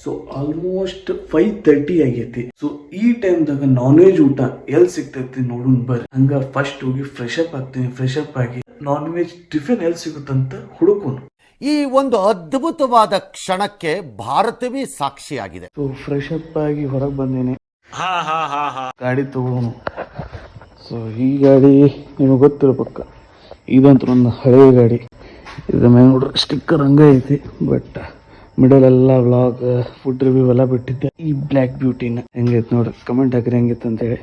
So almost 5:30 ಆಗೈತಿ. So ಈ ಟೈಮ್ದಾಗ ನಾನ್ ವೆಜ್ ಊಟ ಎಲ್ಲಿ ಸಿಗ್ತೈತಿ ನೋಡೋಣ ಬರ್ರಿ. ಹಂಗ ಫಸ್ಟ್ ಹೋಗಿ ಫ್ರೆಶ್ ಅಪ್ ಆಗ್ತೀನಿ. ಫ್ರೆಶ್ ಅಪ್ ಆಗಿ ನಾನ್ ವೆಜ್ ಟಿಫಿನ್ ಎಲ್ಲಿ ಸಿಗುತ್ತಂತ ಹುಡುಕೋಣ. ಈ ಒಂದು ಅದ್ಭುತವಾದ ಕ್ಷಣಕ್ಕೆ ಭಾರತವೇ ಸಾಕ್ಷಿಯಾಗಿದೆ. ಸೊ ಫ್ರೆಶ್ ಅಪ್ ಆಗಿ ಹೊರಗೆ ಬಂದೇನೆ. ಗಾಡಿ ತಗೋಣ. ಸೊ ಈ ಗಾಡಿ ನಿಮಗೆ ಗೊತ್ತಿರಬೇಕ, ಇದಂತೂ ಒಂದು ಹಳೆ ಗಾಡಿ. ಇದ್ರ ಮೇಲೆ ನೋಡ್ರಿ ಸ್ಟಿಕ್ಕರ್ ಹಂಗೆ ಐತಿ. ಬಟ್ ಮಿಡಲ್ ಎಲ್ಲ ವ್ಲಾಗ್ ಫುಡ್ ರಿವ್ಯೂ ಎಲ್ಲ ಬಿಟ್ಟಿದ್ದೆ. ಈ ಬ್ಲ್ಯಾಕ್ ಬ್ಯೂಟಿನ ಹೆಂಗೈತೆ ನೋಡ್ರಿ, ಕಮೆಂಟ್ ಹಾಕ್ರಿ ಹೆಂಗಿತ್ತು ಅಂತೇಳಿ.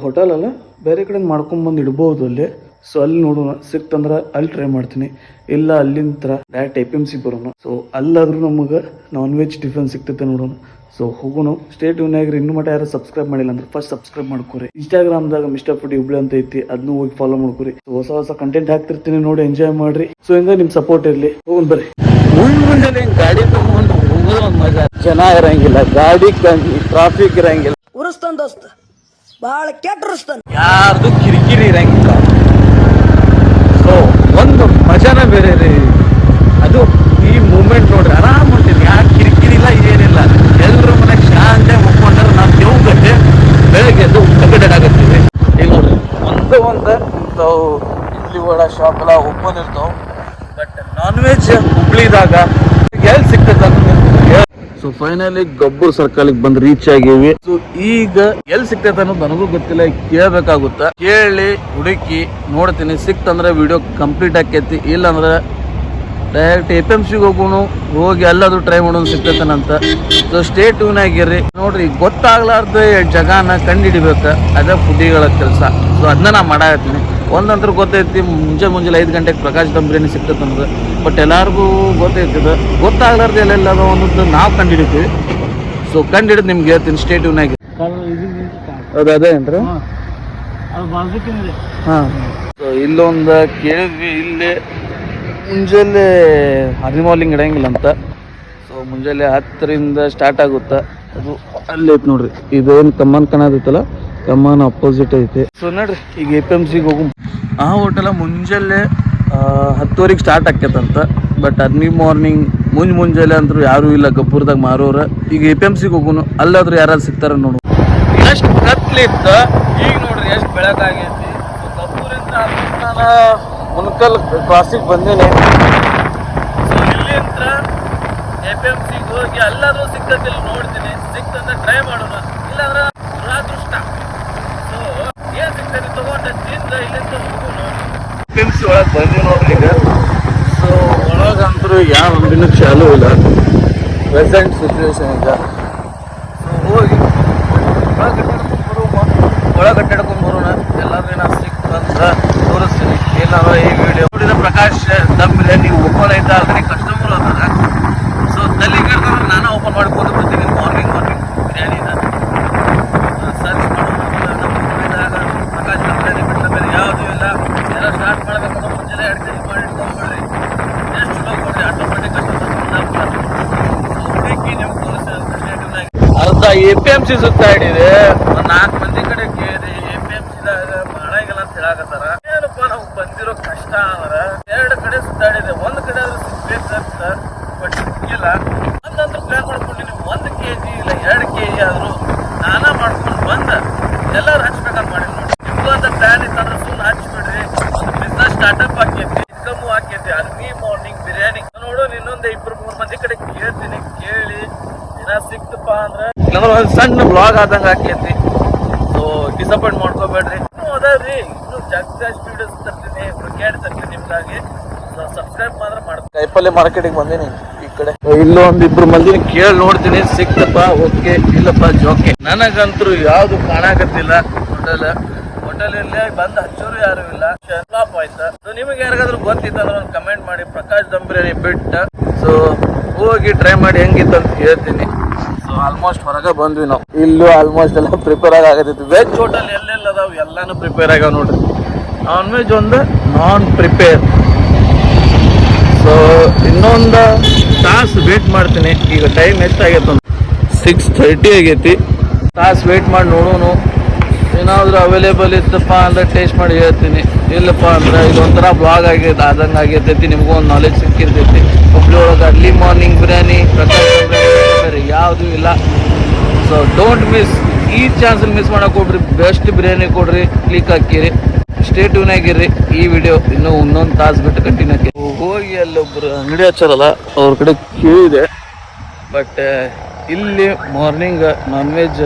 ಹೋಟೆಲ್ ಅಲ್ಲ, ಬೇರೆ ಕಡೆ ಮಾಡ್ಕೊಂಡ್ಬಂದು ಇಡ್ಬೋದು ಅಲ್ಲಿ. ಸೊ ಅಲ್ಲಿ ನೋಡೋಣ, ಸಿಕ್ತಂದ್ರೆ ಅಲ್ಲಿ ಟ್ರೈ ಮಾಡ್ತೀನಿ. ಇಲ್ಲ ಅಲ್ಲಿಂದ ಡೈರೆಕ್ಟ್ APMC ಬರೋಣ. ಸೊ ಅಲ್ಲಾದ್ರೂ ನಮಗೆ ನಾನ್ ವೆಜ್ ಟಿಫಿನ್ ಸಿಗ್ತೈತೆ ನೋಡೋಣ. ಸೊ ಹೋಗೋಣ. ಸ್ಟೇ ಟ್ಯೂನ್ ಆಗಿರಿ. ಇನ್ನೂ ಮಟ್ಟ ಯಾರು ಸಬ್ಸ್ಕ್ರೈಬ್ ಮಾಡಿಲ್ಲ ಅಂದ್ರೆ ಫಸ್ಟ್ ಸಬ್ಸ್ಕ್ರೈಬ್ ಮಾಡ್ಕೊರಿ. ಇನ್ಸ್ಟಾಗ್ರಾಮ್ದಾಗ ಮಿಸ್ಟರ್ ಫುಡ್ ಹುಬ್ಳಿ ಅಂತ ಐತಿ, ಅದನ್ನು ಹೋಗಿ ಫಾಲೋ ಮಾಡ್ಕೊರಿ. ಹೊಸ ಹೊಸ ಕಂಟೆಂಟ್ ಹಾಕ್ತಿರ್ತೀನಿ, ನೋಡಿ ಎಂಜಾಯ್ ಮಾಡ್ರಿ. ಸೊ ಹಿಂಗ ನಿಮ್ ಸಪೋರ್ಟ್ ಇರ್ಲಿ. ಹೋಗೋಣ ಬರ್ರಿ. ಮುಂದೆ ಗಾಡಿ ತಗೊಂಡು ಹೋಗೋದು ಒಂದು ಮಜಾ. ಜನ ಇರಂಗಿಲ್ಲ, ಗಾಡಿ ಕಮ್ಮಿ, ಟ್ರಾಫಿಕ್ ಇರಂಗಿಲ್ಲ. ಉರಿಸ್ತಾನ ದೋಸ್ತ, ಬಾಳ ಕೆಟ್ಟ ಉರಿಸ್ತಾನ. ಯಾರ್ದು ಕಿರಿಕಿರಿ ಇರಂಗಿಲ್ಲ. ಸೊ ಒಂದು ಮಜಾನ ಬೇರೆ ರೀ ಅದು. ಈ ಮೂಮೆಂಟ್ ನೋಡ್ರಿ, ಆರಾಮ್ ಹೊಂಟಿರಿ. ಯಾಕೆ ಕಿರಿಕಿರಿ ಇಲ್ಲ, ಏನಿಲ್ಲ. ಎಲ್ಲರ ಮನೆಗೆ ಶಾಂತಿ ಮುಕ್ಕೊಂಡ್ರೆ ನಾವು ದೇವ್ ಗಡ್ಡೆ ಬೆಳಗ್ಗೆ ಎದ್ದು ಗಡ್ಡೆ ಆಗತ್ತೀವಿ. ಈಗ ನೋಡ್ರಿ ಒಂದು ಇಂಥವು ಇಡ್ಲಿ ವಡ ಶಾಪ್ ಎಲ್ಲ ಓಪನ್ ಇರ್ತಾವೆ. ಬಟ್ ನಾನ್ ವೆಜ್ ಹುಬ್ಳಿದಾಗ ಎಲ್ಲಿ ಸಿಗ್ತೈತೆ ಅಂತ. ಸೊ ಫೈನಲಿ ಗಬ್ಬೂರ್ ಸರ್ಕಲ್ಗೆ ಬಂದು ರೀಚ್ ಆಗೀವಿ. ಸೊ ಈಗ ಎಲ್ಲಿ ಸಿಗ್ತೈತೆ ಅನ್ನೋದು ನನಗೂ ಗೊತ್ತಿಲ್ಲ, ಕೇಳಬೇಕಾಗುತ್ತಾ. ಕೇಳಿ ಹುಡುಕಿ ನೋಡ್ತೀನಿ. ಸಿಕ್ತಂದ್ರೆ ವಿಡಿಯೋ ಕಂಪ್ಲೀಟ್ ಆಕೈತಿ. ಇಲ್ಲಾಂದ್ರೆ ಡೈರೆಕ್ಟ್ APMC ಹೋಗೋಣ, ಹೋಗಿ ಎಲ್ಲಾದ್ರೂ ಟ್ರೈ ಮಾಡೋಣ ಸಿಗ್ತೈತನಂತ. ಸೊ ಸ್ಟೇ ಟ್ಯೂನ್ ಆಗಿರ್ರಿ. ನೋಡ್ರಿ, ಗೊತ್ತಾಗ್ಲಾರ್ದ ಜಗನ ಕಂಡುಹಿಡಿಬೇಕ, ಅದೇ ಫುಡ್ಡಿಗಳ ಕೆಲಸ. ಸೊ ಅದನ್ನ ನಾ ಮಾಡಾಕತ್ತೀನಿ. ಒಂದಂತರೂ ಗೊತ್ತೈತಿ, ಮುಂಜಾನೆ 5 ಗಂಟೆಗೆ ಪ್ರಕಾಶ್ ದಮ್ ಬಿರಿಯಾನಿ ಸಿಗ್ತೈತೆ ಅನ್ನೋದು. ಬಟ್ ಎಲ್ಲರಿಗೂ ಗೊತ್ತೈತದ. ಗೊತ್ತಾಗ್ಲಾರ್ದು ಎಲ್ಲೆಲ್ಲ ಒಂದೊಂದು ನಾವು ಕಂಡುಹಿಡಿತೀವಿ. ಸೊ ಕಂಡುಹಿಡಿದು ನಿಮ್ಗೆ ಹೇಳ್ತೀನಿ. ಸ್ಟೇ ಟ್ಯೂನ್ ಆಗಿ. ಅದು ಅದೇ ಏನ್ರಿ? ಹಾಂ. ಸೊ ಇಲ್ಲೊಂದು ಕೇಳಿದ್ವಿ, ಇಲ್ಲಿ ಮುಂಜಾನೆ ಅನಿಮಾಲಿಂಗ್ ಇಡಂಗಿಲ್ಲ ಅಂತ. ಸೊ ಮುಂಜಾನೆ 10ರಿಂದ ಸ್ಟಾರ್ಟ್ ಆಗುತ್ತೆ. ಅದು ಅಲ್ಲಿ ಐತೆ ನೋಡ್ರಿ, ಇದೇನು ಕಮ್ಮನ್ ಕಾಣತೈತಲ್ಲ, ಕಮ್ಮನ್ ಅಪೋಸಿಟ್ ಐತೆ. ಸೊ ನೋಡ್ರಿ, ಈಗ APMCಗೆ ಹೋಗು. ಆ ಹೋಟೆಲ ಮುಂಜಾನೆ 10ವರೆಗೆ ಸ್ಟಾರ್ಟ್ ಆಕೈತಂತ. ಬಟ್ ಅರ್ಲಿ ಮಾರ್ನಿಂಗ್ ಮುಂಜಾನೆ ಅಂತೂ ಯಾರೂ ಇಲ್ಲ ಗಬ್ಬೂರ್ದಾಗ ಮಾರೋರ. ಈಗ APMCಗೆ ಹೋಗುನು, ಅಲ್ಲಾದ್ರೂ ಯಾರು ಸಿಗ್ತಾರ ನೋಡು. ಎಷ್ಟು ಕತ್ಲಿತ್ತ, ಈಗ ನೋಡ್ರಿ ಎಷ್ಟು ಬೆಳಕಾಗೈತಿ. ಗಬ್ಬೂರಿಂದ ನಾನು ಮುನ್ಕಲ್ ಕ್ರಾಸಿಗೆ ಬಂದೇನೆ. ಸೊ ಇಲ್ಲಿಂದ APMCಗೆ ಹೋಗಿ ಅಲ್ಲಾದ್ರೂ ಸಿಗ್ತೈತಿಲ್ಲ ನೋಡ್ತೀನಿ. ಸಿಕ್ತಂದ್ರೆ ಟ್ರೈ ಮಾಡೋಣ, ಇಲ್ಲಾಂದ್ರೆ ದುರಾದೃಷ್ಟ. ಸೊ ಏನು ಸಿಗ್ತೈತಿ ತಗೊಂಡು ತಿಂದ ಇಲ್ಲಿಂದ ಹೋಗೋಣ. APMC ಒಳಗೆ ಬಂದೀವಿ ನೋಡ್ರಿ ಈಗ. ಸೊ ಒಳಗಂತೂ ಯಾವ ಅಂಗಡಿನೂ ಚಾಲೂ ಇಲ್ಲ, ಪ್ರೆಸೆಂಟ್ ಸಿಚುವೇಶನ್ ಈಗ. ಸೊ ಹೋಗಿ ಒಳಗೆ ಅಡ್ಡಾಡ್ಕೊಂಡು ಬರೋಣ. ಎಲ್ಲಾದ್ರೂ ನಾವು ಸಿಕ್ತಂದ್ರೆ ತೋರಿಸ್ತೀನಿ. ಏನಾದ್ರೆ ಈ ವಿಡಿಯೋ ನೋಡಿದ ಪ್ರಕಾಶ್ ದಮ್ ಬಿರಿಯಾನಿ ಓಪನ್ ಐತಾ ಅಲ್ರಿ, ಕಸ್ಟಮರ್ ಅದಾರ. ಸೊ ತಲೆಗಿಡ್ದ್ರೆ ನಾನು ಓಪನ್ ಮಾಡ್ಕೊಂಡು ಬರ್ತೀನಿ. ಮಾರ್ನಿಂಗ್ ಬಿರಿಯಾನಿನ ಸರ್ಚ್ ಮಾಡೋದಾಗ ಪ್ರಕಾಶ್ ದಮ್ ಬಿರಿಯಾನಿ ಬಿಟ್ಟ ಮೇಲೆ ಯಾವುದೂ ಇಲ್ಲ. ಎಲ್ಲ ಸ್ಟಾರ್ಟ್ ಮಾಡ್ಬೇಕಂದ್ರೆ ಮುಂಜಾನೆ 2 ಕೆಜಿ ಮಾಡಿ ಇಟ್ಕೊಂಡ್ಬಿಡ್ರಿ. ಎಷ್ಟು ಚಲೋ ಕೊಡ್ರಿ, ಆಟೋಮೆಟಿಕ್ ಕಸ್ಟಮರ್. ಸೊ ಹುಡುಕಿ ನಿಮ್ಗೆ ತೋರಿಸ್ತೀನಿ. ಅರ್ಧ APMC ಸುತ್ತಾಡಿದೆ. 4 ಮಂದಿ ಕಡೆ ಕೇಳಿ APMCದಾಗ ಮಾಡಂಗಿಲ್ಲ ಅಂತ ಹೇಳಕತ್ತಾರ. ಏನಪ್ಪ ನಾವು ಬಂದಿರೋ ಕಷ್ಟ ಅಂದ್ರೆ 2 ಕಡೆ ಸುತ್ತಾಡಿದೆ. ಒಂದು ಕಡೆ ಆದ್ರೂ ಸಿಗ್ಬೇಕಂತ, ಬಟ್ ಸಿಕ್ಕಿಲ್ಲ. ಒಂದಂದ್ರೂ ಪ್ಲಾನ್ ಮಾಡ್ಕೊಂಡಿನಿ, 1 kg ಇಲ್ಲ 2 kg ಆದ್ರೂ ನಾನಾ ಮಾಡ್ಕೊಂಡು ಬಂದ ಎಲ್ಲರೂ ಹಚ್ಬೇಕಂತ ಮಾಡಿ ನೋಡಿ. ನಿಮ್ಗೂ ಅಂತ ಪ್ಲಾನ್ ಇತ್ತಂದ್ರೆ ಸುಮ್ಮನೆ ಹಚ್ಬಿಡ್ರಿ. ಒಂದು ಬಿಸ್ನೆಸ್ ಸ್ಟಾರ್ಟಪ್ ಆಕೈತಿ, ಇನ್ಕಮು ಆಕೈತಿ. ಅರ್ಲಿ ಮಾರ್ನಿಂಗ್ ಬಿರಿಯಾನಿ ನೋಡು. ಇನ್ನೊಂದು 2-3 ಮಂದಿ ಕಡೆ ಕೇಳ್ತೀನಿ. ಕೇಳಿ ದಿನ ಸಿಕ್ತಪ್ಪ ಅಂದ್ರೆ ಇಲ್ಲಾಂದ್ರೆ ಒಂದು ಸಣ್ಣ ಬ್ಲಾಗ್ ಆದಂಗೆ ಆಕೈತಿ. ಸೊ ಡಿಸಪಾಯಿಂಟ್ ಮಾಡ್ಕೋಬೇಡ್ರಿ. ಇನ್ನೂ ಅದಾವ್ರಿ, ಇನ್ನೂ ಜಾಸ್ತಿ ವಿಡಿಯೋಸ್ ತರ್ತೀನಿ, ಹುಡುಕ್ಯಾಡಿ ತರ್ತೀನಿ ನಿಮ್ಗಾಗಿ. ಸೊ ಸಬ್ಸ್ಕ್ರೈಬ್ ಮಾತ್ರ ಮಾಡ್ತೀನಿ. ಕಾಯಿಪಲ್ಲೆ ಮಾರ್ಕೆಟಿಗೆ ಬಂದೀನಿ ಈ ಕಡೆ. ಇಲ್ಲೂ 1-2 ಮಂದಿನ ಕೇಳಿ ನೋಡ್ತೀನಿ. ಸಿಕ್ತಪ್ಪ ಓಕೆ, ಇಲ್ಲಪ್ಪ ಜೋಕೆ. ನನಗಂತೂ ಯಾವ್ದು ಕಾಣಕತ್ತಿಲ್ಲ. ಹೋಟೆಲಲ್ಲೇ ಬಂದು ಹಚ್ಚೋರು ಯಾರು ಇಲ್ಲ. ಫ್ಲಾಪ್ ಆಯ್ತಾ. ಸೊ ನಿಮಗೆ ಯಾರಿಗಾದ್ರೂ ಗೊತ್ತಿತ್ತಂದ್ರೆ ಒಂದು ಕಮೆಂಟ್ ಮಾಡಿ. ಪ್ರಕಾಶ್ ದಮ್ ಬಿರಿಯಾನಿ ಬಿಟ್ಟ. ಸೊ ಹೋಗಿ ಟ್ರೈ ಮಾಡಿ ಹೆಂಗಿತ್ತು ಅಂತ ಹೇಳ್ತೀನಿ. ಸೊ ಆಲ್ಮೋಸ್ಟ್ ಹೊರಗೆ ಬಂದ್ವಿ ನಾವು. ಇಲ್ಲೂ ಆಲ್ಮೋಸ್ಟ್ ಎಲ್ಲ ಪ್ರಿಪೇರ್ ಆಗತೈತಿ. ವೆಜ್ ಹೋಟೆಲ್ ಎಲ್ಲೆಲ್ಲ ಅದಾವ ಎಲ್ಲಾನು ಪ್ರಿಪೇರ್ ಆಗ್ಯಾವ ನೋಡ್ರಿ. ನಾನ್ ವೆಜ್ ಒಂದು ನಾನ್ ಪ್ರಿಪೇರ್. ಸೊ ಇನ್ನೊಂದು ತಾಸು ವೇಟ್ ಮಾಡ್ತೀನಿ. ಈಗ ಟೈಮ್ ಎಷ್ಟಾಗೈತೆ? 6:30 ಆಗೈತಿ. ತಾಸು ವೇಟ್ ಮಾಡಿ ನೋಡೋಣ. ಏನಾದರೂ ಅವೈಲೇಬಲ್ ಇತ್ತಪ್ಪ ಅಂದ್ರೆ ಟೇಸ್ಟ್ ಮಾಡಿ ಹೇಳ್ತೀನಿ. ಇಲ್ಲಪ್ಪ ಅಂದ್ರೆ ಇದೊಂಥರ ಬ್ಲಾಗ್ ಆಗೈತೆ ಆದಂಗೆ ಆಗೈತೈತಿ, ನಿಮಗೂ ಒಂದು ನಾಲೆಜ್ ಸಿಕ್ಕಿರ್ತೈತಿ. ಹುಬ್ಳಿ ಒಳಗೆ ಅರ್ಲಿ ಮಾರ್ನಿಂಗ್ ಬಿರಿಯಾನಿ ಪ್ರಕಾಶ್ ಯಾವುದೂ ಇಲ್ಲ. ಸೊ ಡೋಂಟ್ ಮಿಸ್, ಈ ಚಾನ್ಸಲ್ಲಿ ಮಿಸ್ ಮಾಡಕ್ಕೆ ಹೋಗ್ರಿ. ಬೆಸ್ಟ್ ಬಿರಿಯಾನಿ ಕೊಡ್ರಿ, ಕ್ಲಿಕ್ ಹಾಕಿರಿ, ಸ್ಟೇ ಟ್ಯೂನ್ ಆಗಿರ್ರಿ. ಈ ವಿಡಿಯೋ ಇನ್ನೂ ಇನ್ನೊಂದು ತಾಸು ಬಿಟ್ಟು ಕಂಟಿನ್ಯೂ ಆಗಿ ಹೋಗಿ ಅಲ್ಲೊಬ್ರು ಅಂಗಡಿ ಹಚ್ಚಾರಲ್ಲ ಅವ್ರ ಕಡೆ ಕೇಳಿದೆ. ಬಟ್ ಇಲ್ಲಿ ಮಾರ್ನಿಂಗ್ ನಾನ್ ವೆಜ್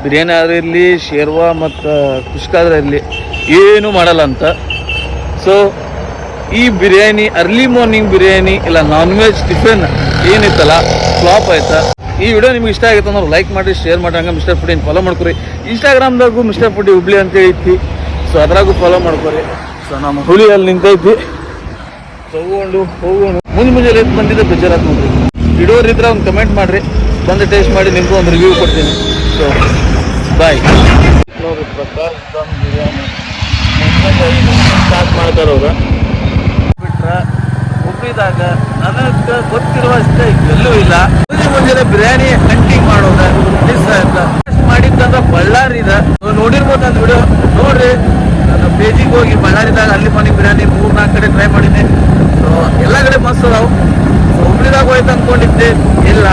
ಬಿರಿಯಾನಿ ಆದ್ರೆ ಇರಲಿ, ಶೇರ್ವಾ ಮತ್ತು ಕುಷ್ಕಾದ್ರೆ ಇರಲಿ, ಏನೂ ಮಾಡಲ್ಲ ಅಂತ. ಸೊ ಈ ಬಿರಿಯಾನಿ ಅರ್ಲಿ ಮಾರ್ನಿಂಗ್ ಬಿರಿಯಾನಿ ಇಲ್ಲ ನಾನ್ ವೆಜ್ ಟಿಫಿನ್ ಏನಿತ್ತಲ್ಲ ಫ್ಲಾಪ್ ಆಯ್ತಾ. ಈ ವಿಡಿಯೋ ನಿಮ್ಗೆ ಇಷ್ಟ ಆಗಿತ್ತು ಅಂದ್ರೆ ಲೈಕ್ ಮಾಡಿ, ಶೇರ್ ಮಾಡಿ, ಹಂಗೆ ಮಿಸ್ಟರ್ ಫುಡಿನ ಫಾಲೋ ಮಾಡ್ಕೊರಿ. ಇನ್ಸ್ಟಾಗ್ರಾಮ್ದಾಗೂ ಮಿಸ್ಟರ್ ಫುಡಿ ಹುಬ್ಳಿ ಅಂತ ಐತಿ, ಸೊ ಅದ್ರಾಗೂ ಫಾಲೋ ಮಾಡ್ಕೊರಿ. ಸೊ ನಮ್ಮ ಹುಳಿ ಅಲ್ಲಿ ನಿಂತೈತಿ, ತಗೊಂಡು ಹೋಗೋಣ. ಮುಂಜಾನೆ ಎದ್ದು ಬಂದಿದ್ದೆ ಬೇಜಾರಾತ್ ನೋಡ್ರಿ. ವಿಡಿಯೋರ್ ಇದ್ರೆ ಒಂದು ಕಮೆಂಟ್ ಮಾಡಿರಿ, ಬಂದು ಟೇಸ್ಟ್ ಮಾಡಿ ನಿಮಗೂ ಒಂದು ರಿವ್ಯೂ ಕೊಡ್ತೀನಿ. So bye. ನೋಡಿ ಪ್ರಕಾಶ್ ದಮ್ ಬಿರಿಯಾನಿ ಸ್ಟಾರ್ಟ್ ಮಾಡ್ತಾರೆ ಅವ್ರು. ಬಿಟ್ರೆ ಹುಬ್ಳಿದಾಗ ನನಗೆ ಗೊತ್ತಿರುವಷ್ಟೇ ಎಲ್ಲೂ ಇಲ್ಲ. ಮುಂಜಾನೆ ಬಿರಿಯಾನಿ ಹಂಟಿಂಗ್ ಮಾಡೋದ ಮಿಸ್ ಆಯ್ತಾ. ಮಾಡಿದ್ದಂದ್ರೆ ಬಳ್ಳಾರಿದ ನೋಡಿರ್ಬೋದು ಅಂತ ವಿಡಿಯೋ ನೋಡ್ರಿ. ನನ್ನ ಪೇಜಿಗೆ ಹೋಗಿ ಬಳ್ಳಾರಿದಾಗ ಅಲ್ಲಿ ಮನೆ ಬಿರಿಯಾನಿ 3-4 ಕಡೆ ಟ್ರೈ ಮಾಡಿದ್ದೆ. ಸೊ ಎಲ್ಲ ಕಡೆ ಮಸ್ತ್ ಅದಾವು. ಹುಬ್ಳಿದಾಗ ಹೋಯ್ತು ಅಂದ್ಕೊಂಡಿದ್ದೆ, ಇಲ್ಲ.